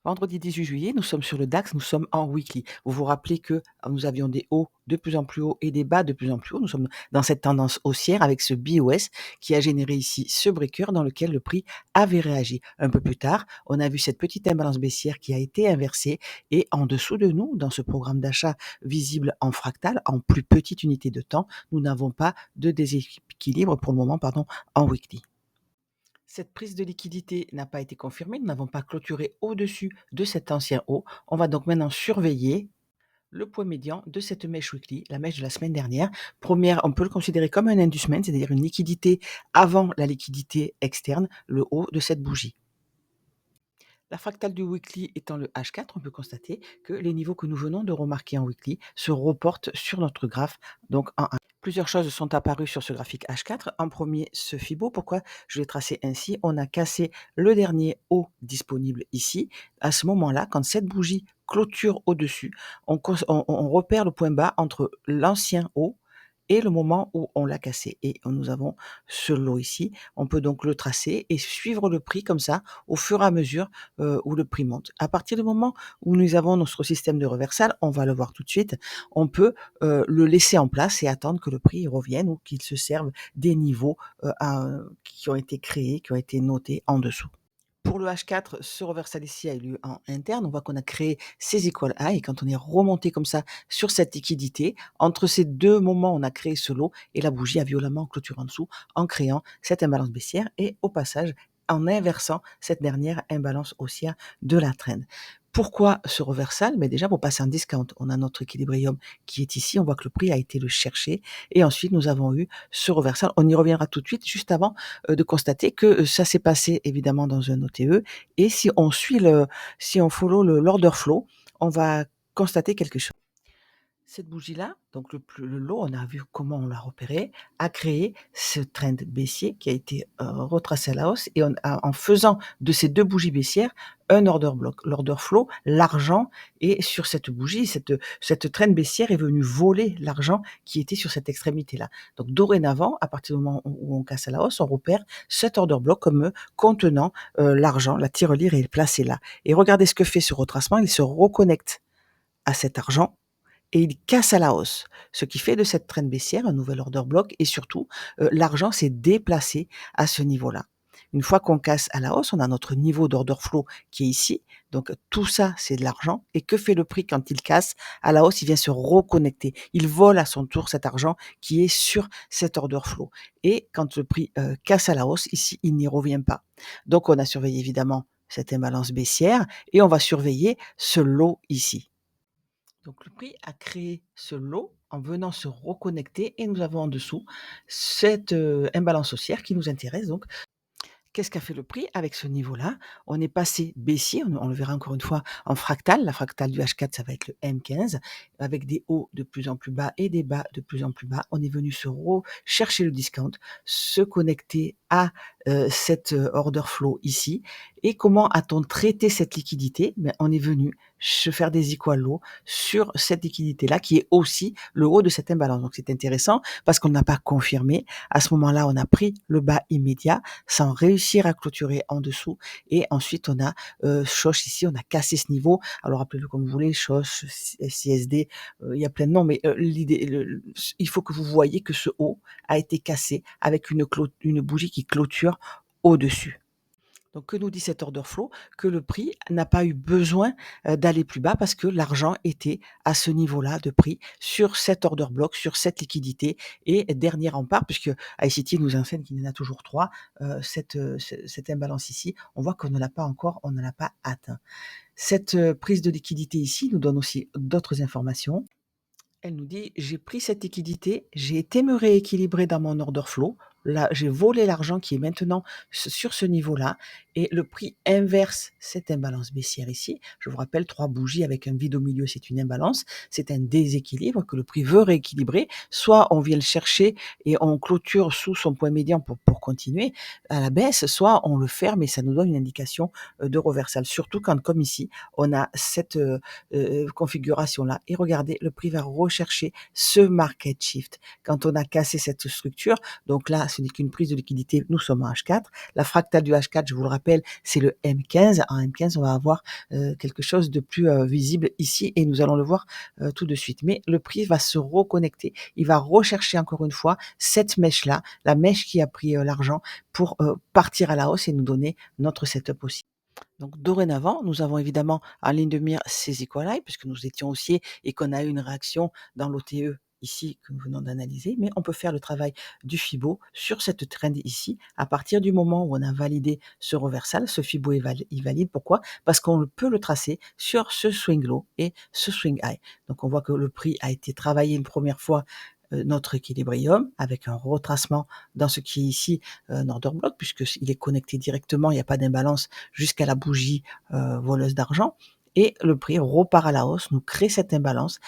Vendredi 18 juillet, nous sommes sur le DAX, nous sommes en weekly. Vous vous rappelez que nous avions des hauts de plus en plus hauts et des bas de plus en plus hauts. Nous sommes dans cette tendance haussière avec ce BOS qui a généré ici ce breaker dans lequel le prix avait réagi. Un peu plus tard, on a vu cette petite imbalance baissière qui a été inversée et en dessous de nous, dans ce programme d'achat visible en fractal, en plus petite unité de temps, nous n'avons pas de déséquilibre pour le moment, en weekly. Cette prise de liquidité n'a pas été confirmée, nous n'avons pas clôturé au-dessus de cet ancien haut. On va donc maintenant surveiller le point médian de cette mèche weekly, la mèche de la semaine dernière. Première, on peut le considérer comme un inducement, c'est-à-dire une liquidité avant la liquidité externe, le haut de cette bougie. La fractale du weekly étant le H4, on peut constater que les niveaux que nous venons de remarquer en weekly se reportent sur notre graphe, donc en H4. Plusieurs choses sont apparues sur ce graphique H4. En premier, ce Fibo. Pourquoi je l'ai tracé ainsi? On a cassé le dernier haut disponible ici. À ce moment-là, quand cette bougie clôture au-dessus, on repère le point bas entre l'ancien haut et le moment où on l'a cassé. Et nous avons ce lot ici. On peut donc le tracer et suivre le prix comme ça au fur et à mesure où le prix monte. À partir du moment où nous avons notre système de reversal, on va le voir tout de suite, on peut le laisser en place et attendre que le prix revienne ou qu'il se serve des niveaux qui ont été créés, qui ont été notés en dessous. Pour le H4, ce reversal ici a eu lieu en interne. On voit qu'on a créé ces equal high et quand on est remonté comme ça sur cette liquidité, entre ces deux moments, on a créé ce lot et la bougie a violemment clôturé en dessous en créant cette imbalance baissière et au passage en inversant cette dernière imbalance haussière de la trend. Pourquoi ce reversal? Mais déjà pour passer en discount, on a notre équilibrium qui est ici, on voit que le prix a été le chercher et ensuite nous avons eu ce reversal. On y reviendra tout de suite, juste avant de constater que ça s'est passé évidemment dans un OTE et si on follow l'order flow, on va constater quelque chose. Cette bougie-là, donc le lot, on a vu comment on l'a repéré, a créé ce trend baissier qui a été retracé à la hausse et en faisant de ces deux bougies baissières un order block. L'order flow, l'argent est sur cette bougie, cette trend baissière est venue voler l'argent qui était sur cette extrémité-là. Donc dorénavant, à partir du moment où on casse à la hausse, on repère cet order block comme contenant l'argent, la tirelire est placée là. Et regardez ce que fait ce retracement, il se reconnecte à cet argent et il casse à la hausse, ce qui fait de cette trend baissière un nouvel order block et surtout, l'argent s'est déplacé à ce niveau-là. Une fois qu'on casse à la hausse, on a notre niveau d'order flow qui est ici, donc tout ça, c'est de l'argent et que fait le prix quand il casse à la hausse? Il vient se reconnecter. Il vole à son tour cet argent qui est sur cet order flow et quand le prix, casse à la hausse, ici, il n'y revient pas. Donc on a surveillé évidemment cette imbalance baissière et on va surveiller ce lot ici. Donc le prix a créé ce lot en venant se reconnecter et nous avons en dessous cette imbalance haussière qui nous intéresse donc. Qu'est-ce qu'a fait le prix avec ce niveau-là? On est passé baissier, on le verra encore une fois en fractal. La fractale du H4, ça va être le M15, avec des hauts de plus en plus bas et des bas de plus en plus bas. On est venu chercher le discount, se connecter à cet order flow ici. Et comment a-t-on traité cette liquidité? Ben, on est venu se faire des equal lows sur cette liquidité-là, qui est aussi le haut de cette imbalance. Donc c'est intéressant parce qu'on n'a pas confirmé. À ce moment-là, on a pris le bas immédiat sans réussir à clôturer en dessous. Et ensuite, on a Shosh ici, on a cassé ce niveau. Alors appelez-le comme vous voulez, Shosh, CSD, il y a plein de noms, mais il faut que vous voyez que ce haut a été cassé avec une bougie qui clôture au-dessus. Donc, que nous dit cet order flow? Que le prix n'a pas eu besoin d'aller plus bas parce que l'argent était à ce niveau-là de prix sur cet order block, sur cette liquidité et dernier rempart, puisque ICT nous enseigne qu'il y en a toujours trois, cette imbalance ici, on voit qu'on ne l'a pas encore, on ne l'a pas atteint. Cette prise de liquidité ici nous donne aussi d'autres informations. Elle nous dit: «J'ai pris cette liquidité, j'ai été me rééquilibrer dans mon order flow. Là, j'ai volé l'argent qui est maintenant sur ce niveau-là et le prix inverse cette imbalance baissière ici». Je vous rappelle, 3 bougies avec un vide au milieu, c'est une imbalance. C'est un déséquilibre que le prix veut rééquilibrer. Soit on vient le chercher et on clôture sous son point médian pour continuer à la baisse, soit on le ferme et ça nous donne une indication, de reversal. Surtout quand, comme ici, on a cette, configuration-là. Et regardez, le prix va rechercher ce market shift. Quand on a cassé cette structure, donc là, ce n'est qu'une prise de liquidité, nous sommes en H4. La fractale du H4, je vous le rappelle, rappelle, c'est le M15. En M15, on va avoir quelque chose de plus visible ici et nous allons le voir tout de suite. Mais le prix va se reconnecter. Il va rechercher encore une fois cette mèche-là, la mèche qui a pris l'argent pour partir à la hausse et nous donner notre setup aussi. Donc dorénavant, nous avons évidemment en ligne de mire ces equal high puisque nous étions haussiers et qu'on a eu une réaction dans l'OTE ici que nous venons d'analyser, mais on peut faire le travail du Fibo sur cette trend ici à partir du moment où on a validé ce reversal. Ce Fibo est valide. Pourquoi? Parce qu'on peut le tracer sur ce swing low et ce swing high. Donc on voit que le prix a été travaillé une première fois notre équilibrium avec un retracement dans ce qui est ici un order block puisqu'il est connecté directement, il n'y a pas d'imbalance jusqu'à la bougie voleuse d'argent et le prix repart à la hausse, nous crée cette imbalance.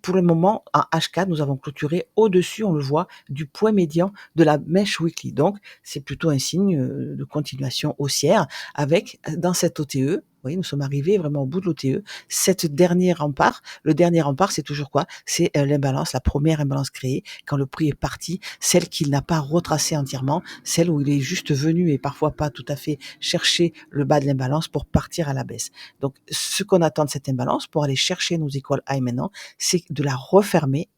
Pour le moment, en H4, nous avons clôturé au-dessus, on le voit, du point médian de la mèche weekly. Donc, c'est plutôt un signe de continuation haussière avec, dans cette OTE, vous voyez, nous sommes arrivés vraiment au bout de l'OTE. Cette dernier rempart, le dernier rempart, c'est toujours quoi? C'est l'imbalance, la première imbalance créée quand le prix est parti, celle qu'il n'a pas retracée entièrement, celle où il est juste venu et parfois pas tout à fait chercher le bas de l'imbalance pour partir à la baisse. Donc, ce qu'on attend de cette imbalance pour aller chercher nos écoles high maintenant, c'est de la refermer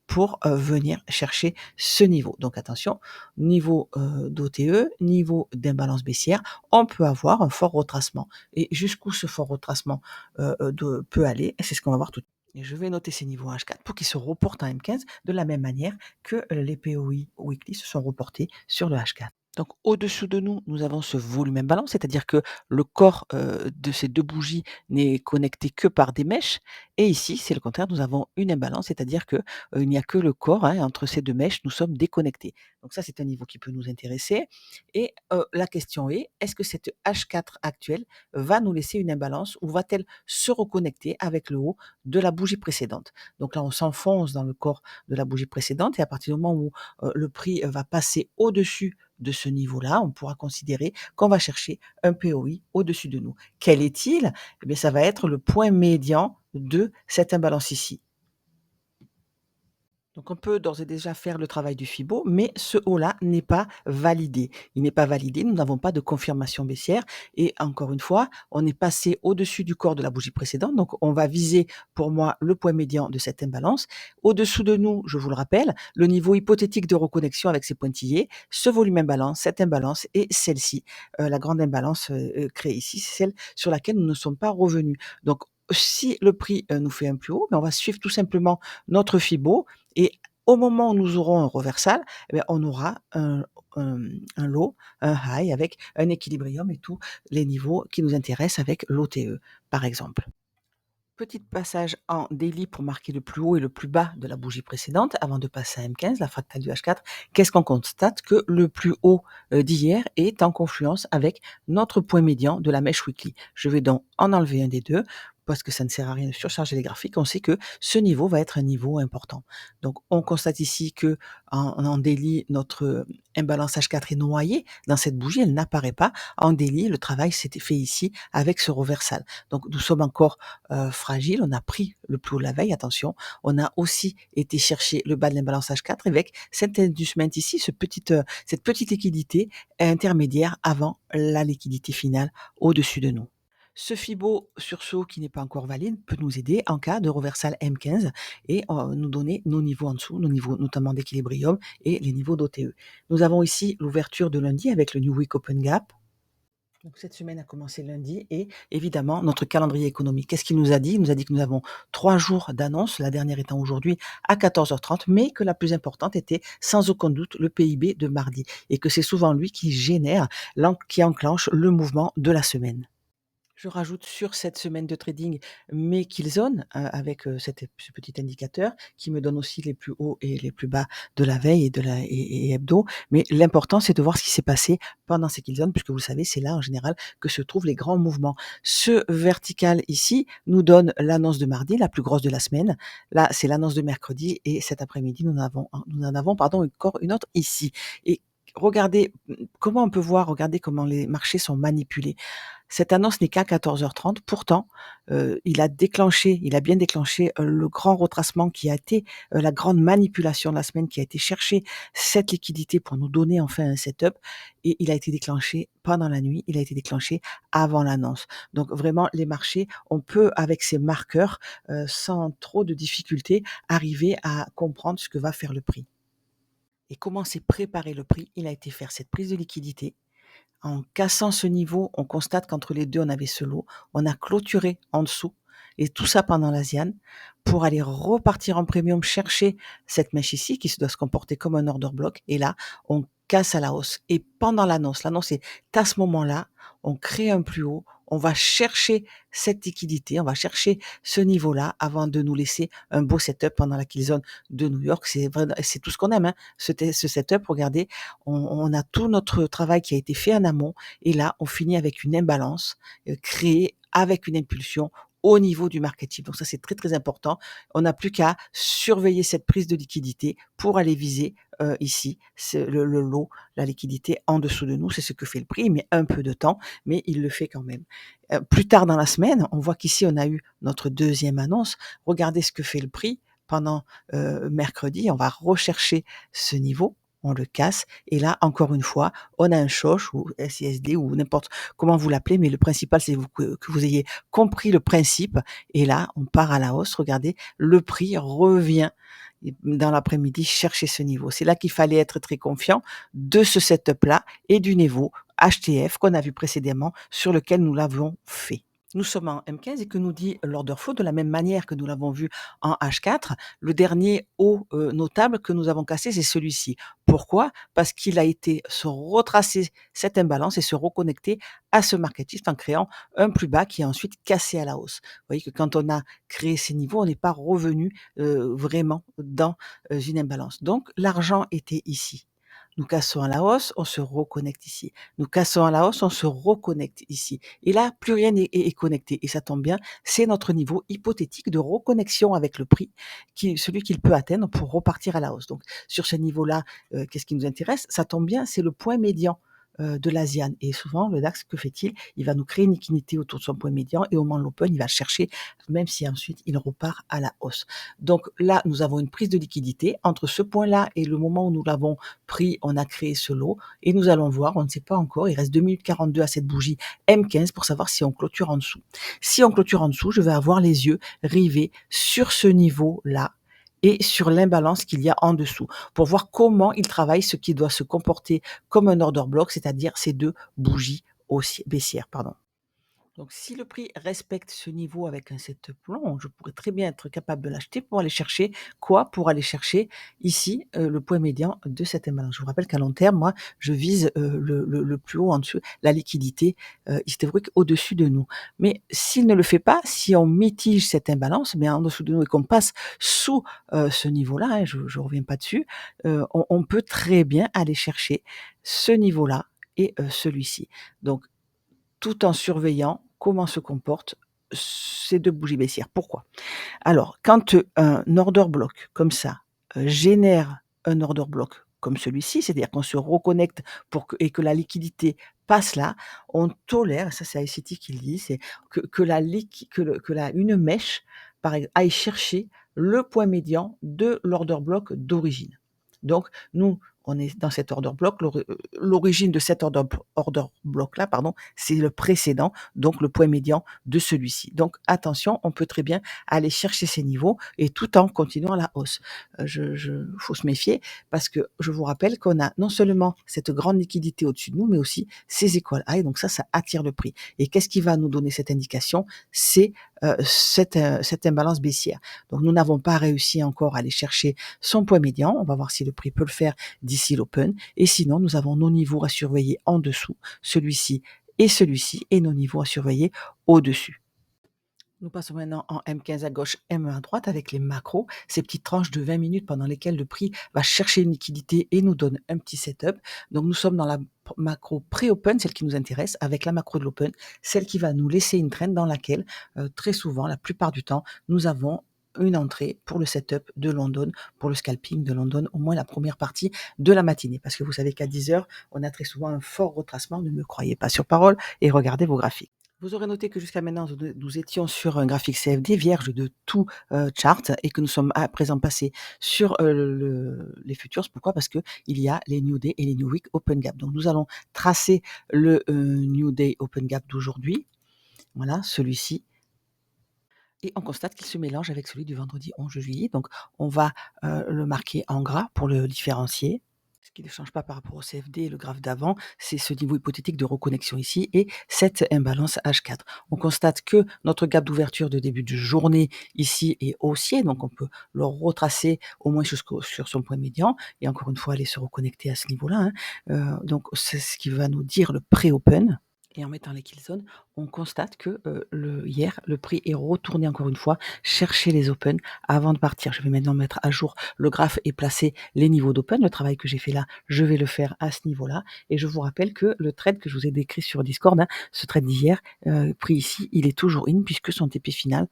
pour venir chercher ce niveau. Donc attention, niveau d'OTE, niveau d'imbalance baissière, on peut avoir un fort retracement. Et jusqu'où ce fort retracement peut aller, c'est ce qu'on va voir tout de suite. Et je vais noter ces niveaux H4 pour qu'ils se reportent en M15 de la même manière que les POI weekly se sont reportés sur le H4. Donc au-dessous de nous, nous avons ce volume imbalance, c'est-à-dire que le corps de ces deux bougies n'est connecté que par des mèches. Et ici, c'est le contraire, nous avons une imbalance, c'est-à-dire que il n'y a que le corps hein, entre ces deux mèches, nous sommes déconnectés. Donc ça, c'est un niveau qui peut nous intéresser. Et la question est, est-ce que cette H4 actuelle va nous laisser une imbalance ou va-t-elle se reconnecter avec le haut de la bougie précédente? Donc là, on s'enfonce dans le corps de la bougie précédente et à partir du moment où le prix va passer au-dessus de ce niveau-là, on pourra considérer qu'on va chercher un POI au-dessus de nous. Quel est-il? Eh bien, ça va être le point médian de cette imbalance ici. Donc on peut d'ores et déjà faire le travail du Fibo, mais ce haut-là n'est pas validé. Il n'est pas validé, nous n'avons pas de confirmation baissière et encore une fois, on est passé au-dessus du corps de la bougie précédente, donc on va viser pour moi le point médian de cette imbalance. Au-dessous de nous, je vous le rappelle, le niveau hypothétique de reconnexion avec ces pointillés, ce volume imbalance, cette imbalance et celle-ci, la grande imbalance créée ici, c'est celle sur laquelle nous ne sommes pas revenus. Donc si le prix nous fait un plus haut, mais on va suivre tout simplement notre Fibo et au moment où nous aurons un reversal, eh bien, on aura un low, un high avec un équilibrium et tous les niveaux qui nous intéressent avec l'OTE, par exemple. Petit passage en daily pour marquer le plus haut et le plus bas de la bougie précédente avant de passer à M15, la fractale du H4. Qu'est-ce qu'on constate? Que le plus haut d'hier est en confluence avec notre point médian de la mèche weekly. Je vais donc en enlever un des deux parce que ça ne sert à rien de surcharger les graphiques. On sait que ce niveau va être un niveau important. Donc, on constate ici que en daily, notre imbalance H4 est noyée dans cette bougie. Elle n'apparaît pas. En daily, le travail s'était fait ici avec ce reversal. Donc, nous sommes encore fragile, on a pris le plus haut de la veille, attention, on a aussi été chercher le bas de l'imbalance H4 avec cet inducement ici, cette petite liquidité intermédiaire avant la liquidité finale au-dessus de nous. Ce Fibo sursaut qui n'est pas encore valide peut nous aider en cas de reversal M15 et nous donner nos niveaux en dessous, nos niveaux notamment d'équilibrium et les niveaux d'OTE. Nous avons ici l'ouverture de lundi avec le New Week Open Gap. Donc cette semaine a commencé lundi et évidemment notre calendrier économique. Qu'est-ce qu'il nous a dit? Il nous a dit que nous avons 3 jours d'annonce, la dernière étant aujourd'hui à 14h30, mais que la plus importante était sans aucun doute le PIB de mardi et que c'est souvent lui qui génère, qui enclenche le mouvement de la semaine. Je rajoute sur cette semaine de trading mes kill zones avec ce petit indicateur qui me donne aussi les plus hauts et les plus bas de la veille et hebdo. Mais l'important, c'est de voir ce qui s'est passé pendant ces kill zones, puisque vous le savez, c'est là en général que se trouvent les grands mouvements. Ce vertical ici nous donne l'annonce de mardi, la plus grosse de la semaine. Là, c'est l'annonce de mercredi et cet après-midi, nous en avons encore une autre ici. Et regardez, comment on peut voir, regardez comment les marchés sont manipulés. Cette annonce n'est qu'à 14h30. Pourtant, il a bien déclenché, le grand retracement qui a été, la grande manipulation de la semaine qui a été chercher cette liquidité pour nous donner enfin un setup et il a été déclenché pendant la nuit, il a été déclenché avant l'annonce. Donc vraiment les marchés, on peut avec ces marqueurs, sans trop de difficultés, arriver à comprendre ce que va faire le prix. Et comment s'est préparé le prix? Il a été faire cette prise de liquidité. En cassant ce niveau, on constate qu'entre les 2, on avait ce lot. On a clôturé en dessous et tout ça pendant l'Asian pour aller repartir en premium chercher cette mèche ici qui doit se comporter comme un order block et là, on casse à la hausse et pendant l'annonce est à ce moment-là, on crée un plus haut, on va chercher cette liquidité, on va chercher ce niveau-là avant de nous laisser un beau setup pendant la kill zone de New York. C'est tout ce qu'on aime, hein, ce setup. Regardez, on a tout notre travail qui a été fait en amont et là, on finit avec une imbalance créée avec une impulsion au niveau du market. Donc ça, c'est très, très important. On n'a plus qu'à surveiller cette prise de liquidité pour aller viser ici le lot, la liquidité en dessous de nous. C'est ce que fait le prix. Il met un peu de temps, mais il le fait quand même. Plus tard dans la semaine, on voit qu'ici, on a eu notre deuxième annonce. Regardez ce que fait le prix pendant mercredi. On va rechercher ce niveau, on le casse et là, encore une fois, on a un choche ou SISD ou n'importe comment vous l'appelez, mais le principal, c'est que vous ayez compris le principe et là, on part à la hausse. Regardez, le prix revient dans l'après-midi chercher ce niveau. C'est là qu'il fallait être très confiant de ce setup-là et du niveau HTF qu'on a vu précédemment sur lequel nous l'avons fait. Nous sommes en M15 et que nous dit l'order flow de la même manière que nous l'avons vu en H4. Le dernier haut notable que nous avons cassé, c'est celui-ci. Pourquoi? Parce qu'il a été se retracer cette imbalance et se reconnecter à ce market shift en créant un plus bas qui est ensuite cassé à la hausse. Vous voyez que quand on a créé ces niveaux, on n'est pas revenu vraiment dans une imbalance. Donc l'argent était ici. Nous cassons à la hausse, on se reconnecte ici. Nous cassons à la hausse, on se reconnecte ici. Et là, plus rien est connecté. Et ça tombe bien, c'est notre niveau hypothétique de reconnexion avec le prix, celui qu'il peut atteindre pour repartir à la hausse. Donc, sur ce niveau-là, qu'est-ce qui nous intéresse? Ça tombe bien, c'est le point médian de l'Asian. Et souvent, le DAX, que fait-il? Il va nous créer une liquidité autour de son point médian et au moment de l'open, il va chercher, même si ensuite il repart à la hausse. Donc là, nous avons une prise de liquidité. Entre ce point-là et le moment où nous l'avons pris, on a créé ce lot et nous allons voir, on ne sait pas encore, il reste 2 minutes 42 à cette bougie M15 pour savoir si on clôture en dessous. Si on clôture en dessous, je vais avoir les yeux rivés sur ce niveau-là et sur l'imbalance qu'il y a en dessous, pour voir comment il travaille ce qui doit se comporter comme un order block, c'est-à-dire ces 2 bougies baissières, pardon. Donc si le prix respecte ce niveau avec un setup long, je pourrais très bien être capable de l'acheter pour aller chercher quoi? Pour aller chercher ici, le point médian de cette imbalance. Je vous rappelle qu'à long terme, moi, je vise, le plus haut en dessous, la liquidité, historique au-dessus de nous. Mais s'il ne le fait pas, si on mitige cette imbalance, bien en dessous de nous et qu'on passe sous, ce niveau-là, hein, je reviens pas dessus, on peut très bien aller chercher ce niveau-là et celui-ci. Donc tout en surveillant comment se comportent ces 2 bougies baissières. Pourquoi? Alors, quand, un order block comme ça, génère un order block comme celui-ci, c'est-à-dire qu'on se reconnecte pour que et que la liquidité passe là, on tolère, ça c'est ICT qui le dit, c'est que la liqui que la une mèche aille chercher le point médian de l'order block d'origine. Donc nous, on est dans cet order block, l'origine de cet order block là, pardon, c'est le précédent, donc le point médian de celui-ci. Donc attention, on peut très bien aller chercher ces niveaux et tout en continuant la hausse. Faut se méfier parce que je vous rappelle qu'on a non seulement cette grande liquidité au-dessus de nous, mais aussi ces equal high. Donc ça attire le prix. Et qu'est-ce qui va nous donner cette indication? C'est cette imbalance baissière. Donc nous n'avons pas réussi encore à aller chercher son point médian. On va voir si le prix peut le faire d'ici l'open. Et sinon, nous avons nos niveaux à surveiller en dessous, celui-ci, et nos niveaux à surveiller au-dessus. Nous passons maintenant en M15 à gauche, M1 à droite avec les macros, ces petites tranches de 20 minutes pendant lesquelles le prix va chercher une liquidité et nous donne un petit setup. Donc nous sommes dans la macro pré-open, celle qui nous intéresse, avec la macro de l'open, celle qui va nous laisser une trend dans laquelle très souvent, la plupart du temps, nous avons une entrée pour le setup de London, pour le scalping de London, au moins la première partie de la matinée. Parce que vous savez qu'à 10 heures, on a très souvent un fort retracement. Ne me croyez pas sur parole et regardez vos graphiques. Vous aurez noté que jusqu'à maintenant, nous étions sur un graphique CFD vierge de tout chart et que nous sommes à présent passés sur les futures. Pourquoi? Parce qu'il y a les New Day et les New Week Open Gap. Donc nous allons tracer le New Day Open Gap d'aujourd'hui. Voilà, celui-ci. Et on constate qu'il se mélange avec celui du vendredi 11 juillet. Donc on va le marquer en gras pour le différencier. Ce qui ne change pas par rapport au CFD et le graphe d'avant, c'est ce niveau hypothétique de reconnexion ici et cette imbalance H4. On constate que notre gap d'ouverture de début de journée ici est haussier, donc on peut le retracer au moins sur son point médian et encore une fois aller se reconnecter à ce niveau-là, hein. Donc c'est ce qui va nous dire le pré-open. Et en mettant les kill zones, on constate que hier, le prix est retourné encore une fois chercher les open avant de partir. Je vais maintenant mettre à jour le graphe et placer les niveaux d'open. Le travail que j'ai fait là, je vais le faire à ce niveau-là. Et je vous rappelle que le trade que je vous ai décrit sur Discord, hein, ce trade d'hier, pris ici, il est toujours in puisque son TP final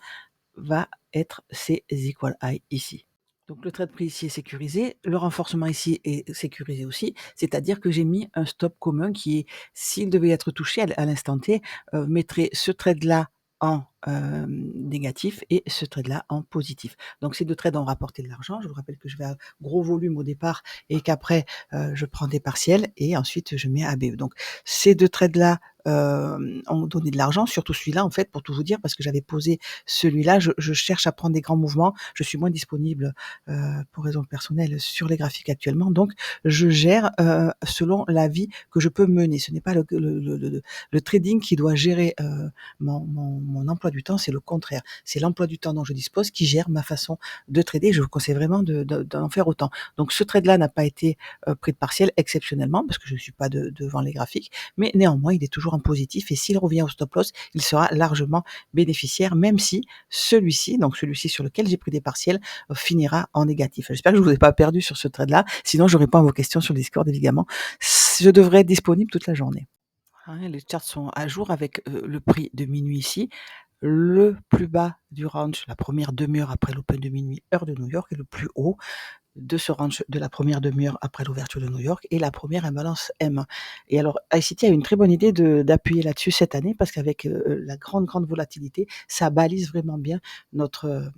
va être ces equal high ici. Donc le trade pris ici est sécurisé, le renforcement ici est sécurisé aussi, c'est-à-dire que j'ai mis un stop commun qui est, s'il devait être touché à l'instant T, mettrait ce trade-là en négatif et ce trade-là en positif. Donc ces deux trades ont rapporté de l'argent. Je vous rappelle que je vais à gros volume au départ et qu'après je prends des partiels et ensuite je mets ABE. Donc ces deux trades-là ont donné de l'argent, surtout celui-là en fait, pour tout vous dire, parce que j'avais posé celui-là. Je cherche à prendre des grands mouvements. Je suis moins disponible pour raisons personnelles sur les graphiques actuellement. Donc, je gère selon la vie que je peux mener. Ce n'est pas le trading qui doit gérer mon emploi du temps, c'est le contraire. C'est l'emploi du temps dont je dispose qui gère ma façon de trader. Je vous conseille vraiment d'en faire autant. Donc, ce trade-là n'a pas été pris de partiel exceptionnellement parce que je ne suis pas devant les graphiques, mais néanmoins, il est toujours en positif et s'il revient au stop loss, il sera largement bénéficiaire, même si celui-ci, donc celui-ci sur lequel j'ai pris des partiels, finira en négatif. J'espère que je vous ai pas perdu sur ce trade-là, sinon je réponds à vos questions sur le Discord évidemment. Je devrais être disponible toute la journée. Hein, les charts sont à jour avec le prix de minuit ici, le plus bas du range, la première demi-heure après l'open de minuit, heure de New York, et le plus haut de ce range de la première demi-heure après l'ouverture de New York et la première imbalance M. Et alors, ICT a une très bonne idée d'appuyer là-dessus cette année parce qu'avec la grande volatilité, ça balise vraiment bien notre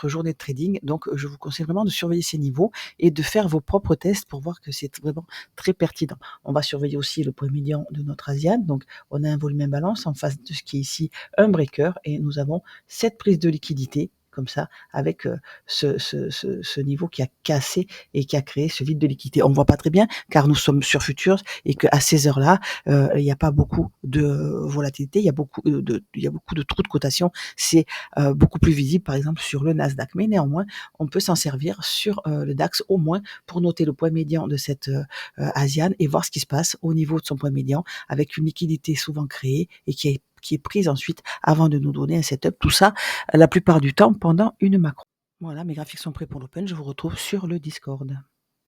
journée de trading. Donc, je vous conseille vraiment de surveiller ces niveaux et de faire vos propres tests pour voir que c'est vraiment très pertinent. On va surveiller aussi le point médian de notre Asian. Donc, on a un volume imbalance en face de ce qui est ici un breaker et nous avons cette prise de liquidité comme ça, avec ce niveau qui a cassé et qui a créé ce vide de liquidité. On ne voit pas très bien car nous sommes sur Futures et qu'à ces heures-là, il n'y a pas beaucoup de volatilité, il y a beaucoup de trous de cotation. C'est beaucoup plus visible, par exemple, sur le Nasdaq. Mais néanmoins, on peut s'en servir sur le DAX au moins pour noter le point médian de cette Asian et voir ce qui se passe au niveau de son point médian avec une liquidité souvent créée et qui est prise ensuite avant de nous donner un setup. Tout ça, la plupart du temps, pendant une macro. Voilà, mes graphiques sont prêts pour l'open. Je vous retrouve sur le Discord.